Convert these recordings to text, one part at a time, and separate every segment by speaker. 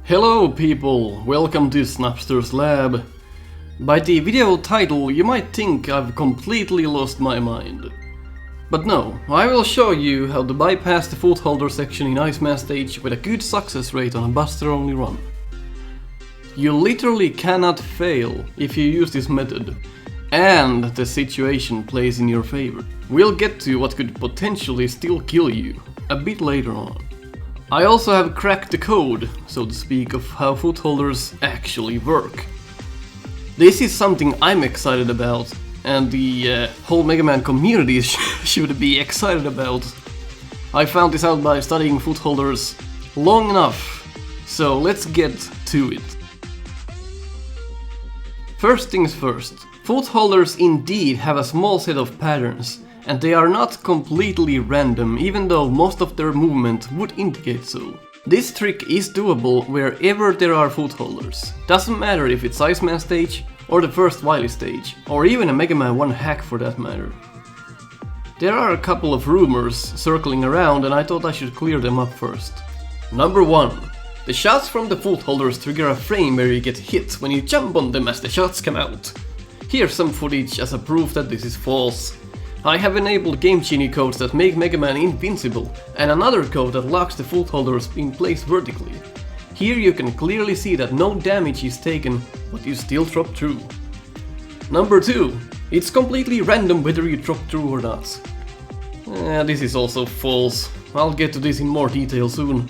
Speaker 1: Hello people, welcome to Snupsters lab. By the video title you might think I've completely lost my mind. But no, I will show you how to bypass the footholder section in Iceman stage with a good success rate on a buster only run. You literally cannot fail if you use this method, and the situation plays in your favor. We'll get to what could potentially still kill you a bit later on. I also have cracked the code, so to speak, of how footholders actually work. This is something I'm excited about, and the whole Mega Man community should be excited about. I found this out by studying footholders long enough, so let's get to it. First things first, footholders indeed have a small set of patterns, and they are not completely random, even though most of their movement would indicate so. This trick is doable wherever there are footholders. Doesn't matter if it's Iceman stage, or the first Wily stage, or even a Mega Man 1 hack for that matter. There are a couple of rumors circling around and I thought I should clear them up first. Number 1. The shots from the footholders trigger a frame where you get hit when you jump on them as the shots come out. Here's some footage as a proof that this is false. I have enabled Game Genie codes that make Mega Man invincible, and another code that locks the footholders in place vertically. Here you can clearly see that no damage is taken, but you still drop through. Number 2. It's completely random whether you drop through or not. This is also false. I'll get to this in more detail soon.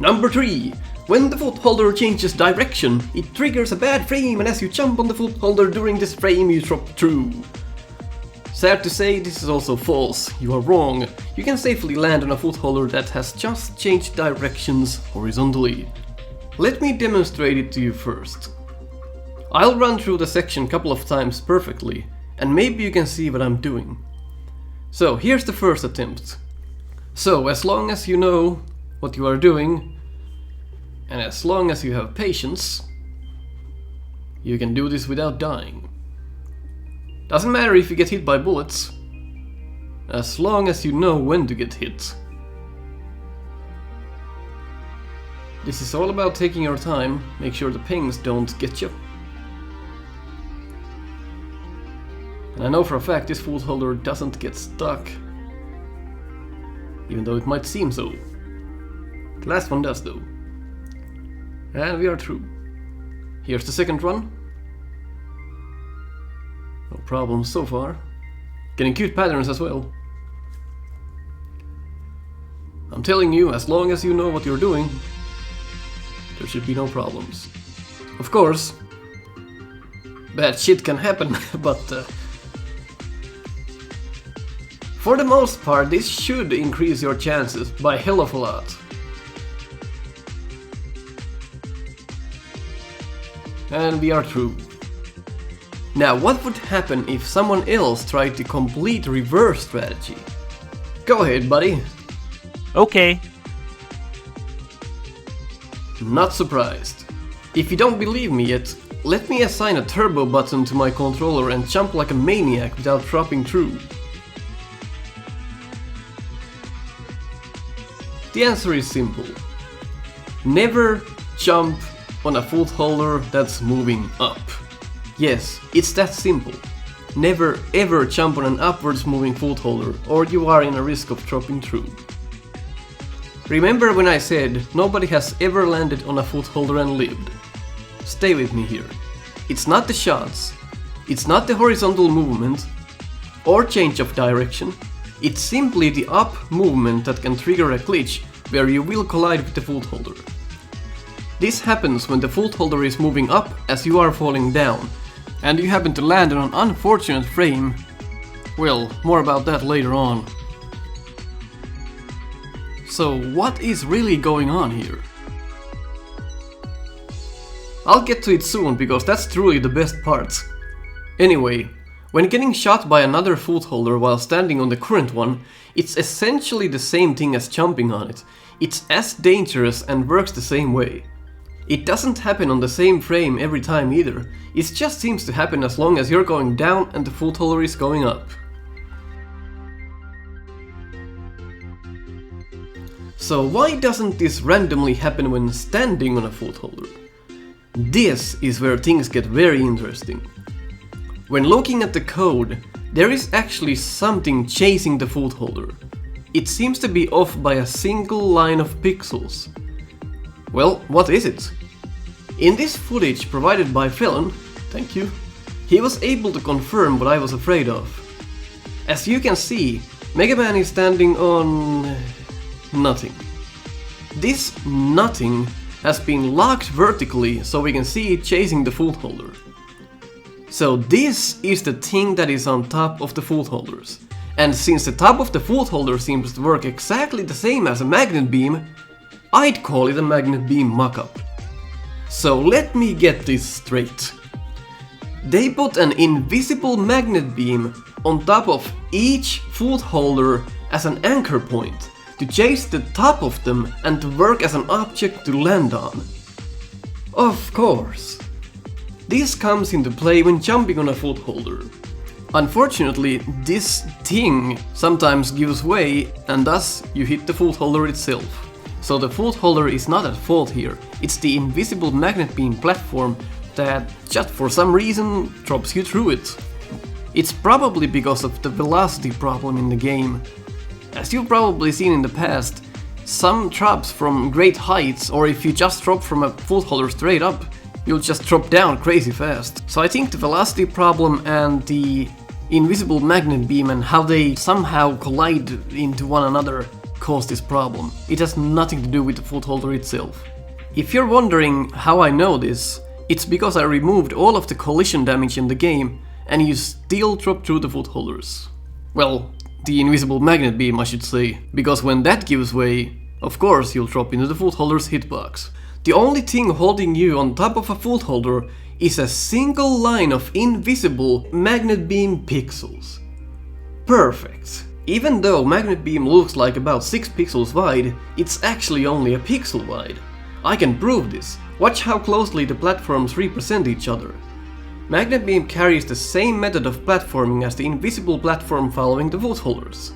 Speaker 1: Number 3. When the footholder changes direction, it triggers a bad frame, and as you jump on the footholder during this frame you drop through. Sad to say, this is also false. You are wrong. You can safely land on a footholder that has just changed directions horizontally. Let me demonstrate it to you first. I'll run through the section a couple of times perfectly, and maybe you can see what I'm doing. So here's the first attempt. So as long as you know what you are doing, and as long as you have patience, you can do this without dying. Doesn't matter if you get hit by bullets, as long as you know when to get hit. This is all about taking your time, make sure the pings don't get you. And I know for a fact this footholder doesn't get stuck, even though it might seem so. The last one does though. And we are through. Here's the second run. No problems so far. Getting cute patterns as well. I'm telling you, as long as you know what you're doing, there should be no problems. Of course, bad shit can happen, but for the most part this should increase your chances by hell of a lot. And we are through. Now, what would happen if someone else tried the complete reverse strategy? Go ahead, buddy.
Speaker 2: Okay.
Speaker 1: Not surprised. If you don't believe me yet, let me assign a turbo button to my controller and jump like a maniac without dropping through. The answer is simple. Never jump on a footholder that's moving up. Yes, it's that simple. Never ever jump on an upwards moving footholder, or you are in a risk of dropping through. Remember when I said nobody has ever landed on a footholder and lived? Stay with me here. It's not the shots, it's not the horizontal movement or change of direction, it's simply the up movement that can trigger a glitch where you will collide with the footholder. This happens when the footholder is moving up as you are falling down, and you happen to land on an unfortunate frame. Well, more about that later on. So what is really going on here? I'll get to it soon because that's truly the best part. Anyway, when getting shot by another footholder while standing on the current one, it's essentially the same thing as jumping on it. It's as dangerous and works the same way. It doesn't happen on the same frame every time either, it just seems to happen as long as you're going down and the footholder is going up. So why doesn't this randomly happen when standing on a foot holder? This is where things get very interesting. When looking at the code, there is actually something chasing the foot holder. It seems to be off by a single line of pixels. Well, what is it? In this footage provided by Felon, thank you, he was able to confirm what I was afraid of. As you can see, Mega Man is standing on nothing. This nothing has been locked vertically so we can see it chasing the foot holder. So this is the thing that is on top of the foot holders. And since the top of the foot holder seems to work exactly the same as a magnet beam, I'd call it a magnet beam mock-up. So let me get this straight. They put an invisible magnet beam on top of each foot holder as an anchor point to chase the top of them and to work as an object to land on. Of course. This comes into play when jumping on a foot holder. Unfortunately, this thing sometimes gives way and thus you hit the foot holder itself. So the foot holder is not at fault here, it's the invisible magnet beam platform that just for some reason drops you through it. It's probably because of the velocity problem in the game. As you've probably seen in the past, some drops from great heights, or if you just drop from a foot holder straight up, you'll just drop down crazy fast. So I think the velocity problem and the invisible magnet beam and how they somehow collide into one another cause this problem. It has nothing to do with the foot holder itself. If you're wondering how I know this, it's because I removed all of the collision damage in the game and you still drop through the foot holders. Well, the invisible magnet beam I should say, because when that gives way, of course you'll drop into the foot holder's hitbox. The only thing holding you on top of a foot holder is a single line of invisible magnet beam pixels. Perfect. Even though magnet beam looks like about 6 pixels wide, it's actually only a pixel wide. I can prove this. Watch how closely the platforms represent each other. Magnet beam carries the same method of platforming as the invisible platform following the foot holders.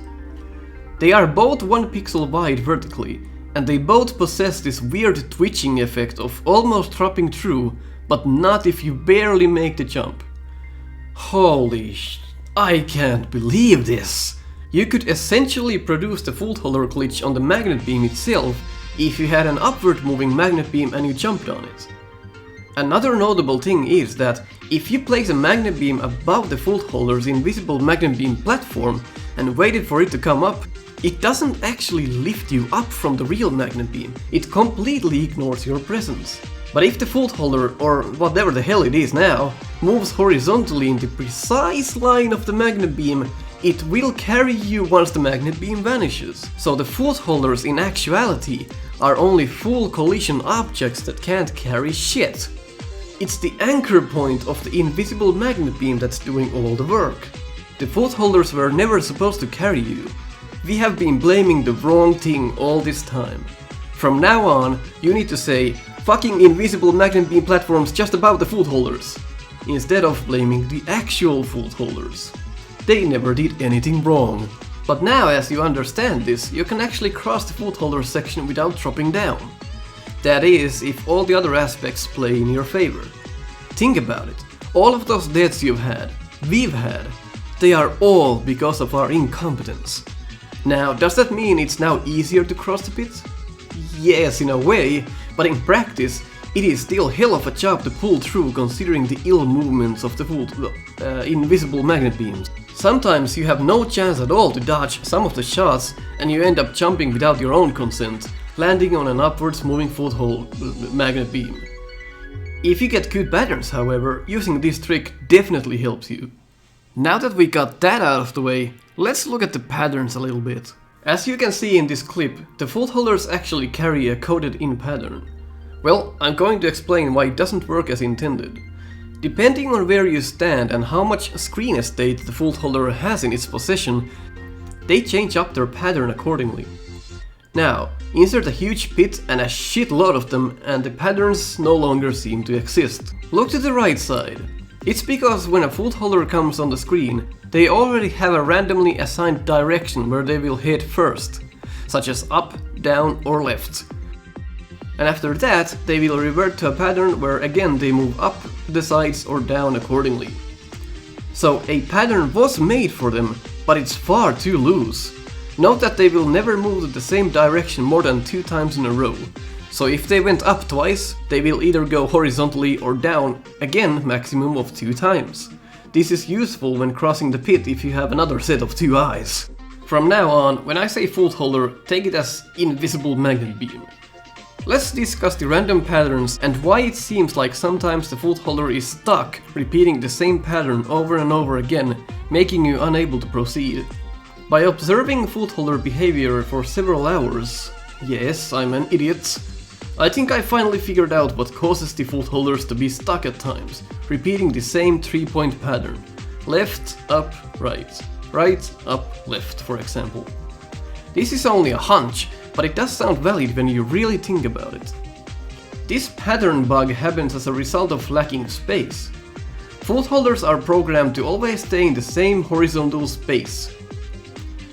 Speaker 1: They are both 1 pixel wide vertically, and they both possess this weird twitching effect of almost dropping through, but not if you barely make the jump. Holy I can't believe this! You could essentially produce the foot holder glitch on the magnet beam itself if you had an upward moving magnet beam and you jumped on it. Another notable thing is that if you place a magnet beam above the foot holder's invisible magnet beam platform and waited for it to come up, it doesn't actually lift you up from the real magnet beam, it completely ignores your presence. But if the foot holder, or whatever the hell it is now, moves horizontally in the precise line of the magnet beam, it will carry you once the magnet beam vanishes. So the foot holders in actuality are only full collision objects that can't carry shit. It's the anchor point of the invisible magnet beam that's doing all the work. The foot holders were never supposed to carry you. We have been blaming the wrong thing all this time. From now on, you need to say, fucking invisible magnet beam platforms just above the foot holders, instead of blaming the actual foot holders. They never did anything wrong. But now, as you understand this, you can actually cross the foot holder section without dropping down. That is, if all the other aspects play in your favor. Think about it. All of those deaths you've had, we've had, they are all because of our incompetence. Now, does that mean it's now easier to cross the pit? Yes, in a way, but in practice, it is still hell of a job to pull through considering the ill movements of the invisible magnet beams. Sometimes you have no chance at all to dodge some of the shots and you end up jumping without your own consent, landing on an upwards moving foothold magnet beam. If you get good patterns, however, using this trick definitely helps you. Now that we got that out of the way, let's look at the patterns a little bit. As you can see in this clip, the foot holders actually carry a coded-in pattern. Well, I'm going to explain why it doesn't work as intended. Depending on where you stand and how much screen estate the foot holder has in its possession, they change up their pattern accordingly. Now, insert a huge pit and a shitload of them and the patterns no longer seem to exist. Look to the right side. It's because when a foot holder comes on the screen, they already have a randomly assigned direction where they will head first. such as up, down or left. And after that, they will revert to a pattern where again they move up the sides or down accordingly. So a pattern was made for them, but it's far too loose. Note that they will never move in the same direction more than 2 times in a row. So if they went up twice, they will either go horizontally or down, again maximum of 2 times. This is useful when crossing the pit if you have another set of 2 eyes. From now on, when I say foot holder, take it as invisible magnet beam. Let's discuss the random patterns and why it seems like sometimes the foot holder is stuck, repeating the same pattern over and over again, making you unable to proceed. By observing foot holder behavior for several hours, yes, I'm an idiot, I think I finally figured out what causes the foot holders to be stuck at times, repeating the same 3-point pattern. Left, up, right. Right, up, left, for example. This is only a hunch, but it does sound valid when you really think about it. This pattern bug happens as a result of lacking space. Foot holders are programmed to always stay in the same horizontal space.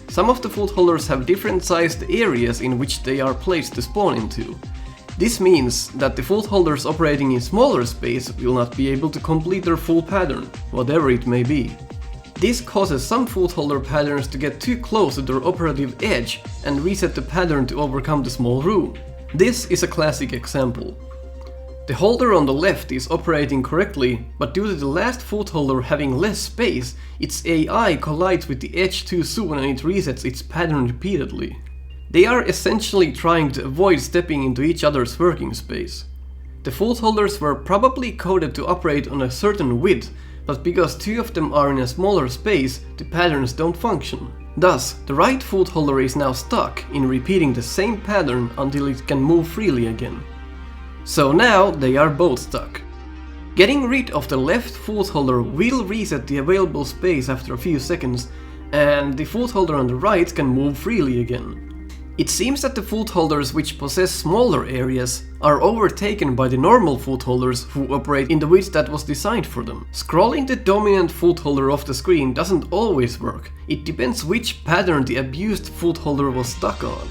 Speaker 1: Some of the foot holders have different sized areas in which they are placed to spawn into. This means that the foot holders operating in smaller space will not be able to complete their full pattern, whatever it may be. This causes some foot holder patterns to get too close to their operative edge and reset the pattern to overcome the small room. This is a classic example. The holder on the left is operating correctly, but due to the last foot holder having less space, its AI collides with the edge too soon and it resets its pattern repeatedly. They are essentially trying to avoid stepping into each other's working space. The foot holders were probably coded to operate on a certain width, but because 2 of them are in a smaller space, the patterns don't function. Thus, the right foot holder is now stuck in repeating the same pattern until it can move freely again. So now they are both stuck. Getting rid of the left foot holder will reset the available space after a few seconds, and the foot holder on the right can move freely again. It seems that the foot holders which possess smaller areas are overtaken by the normal foot holders who operate in the width that was designed for them. Scrolling the dominant foot holder off the screen doesn't always work. It depends which pattern the abused foot holder was stuck on.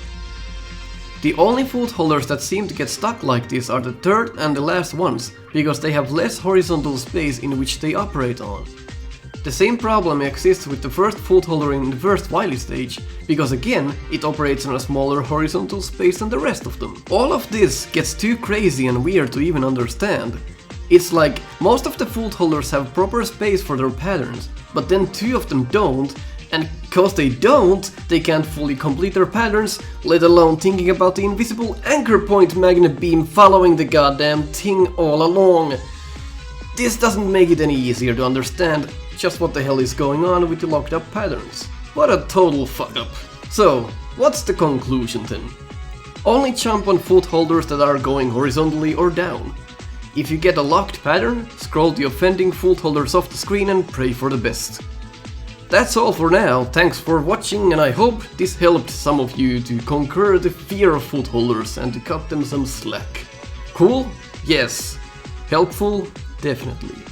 Speaker 1: The only foot holders that seem to get stuck like this are the third and the last ones, because they have less horizontal space in which they operate on. The same problem exists with the first foot holder in the first Wily stage, because again, it operates on a smaller horizontal space than the rest of them. All of this gets too crazy and weird to even understand. It's like, most of the foot holders have proper space for their patterns, but then 2 of them don't, and cause they don't, they can't fully complete their patterns, let alone thinking about the invisible anchor point magnet beam following the goddamn thing all along. This doesn't make it any easier to understand just what the hell is going on with the locked up patterns. What a total fuck up. So, what's the conclusion then? Only jump on foot holders that are going horizontally or down. If you get a locked pattern, scroll the offending foot holders off the screen and pray for the best. That's all for now, thanks for watching, and I hope this helped some of you to conquer the fear of foot holders and to cut them some slack. Cool? Yes. Helpful? Definitely.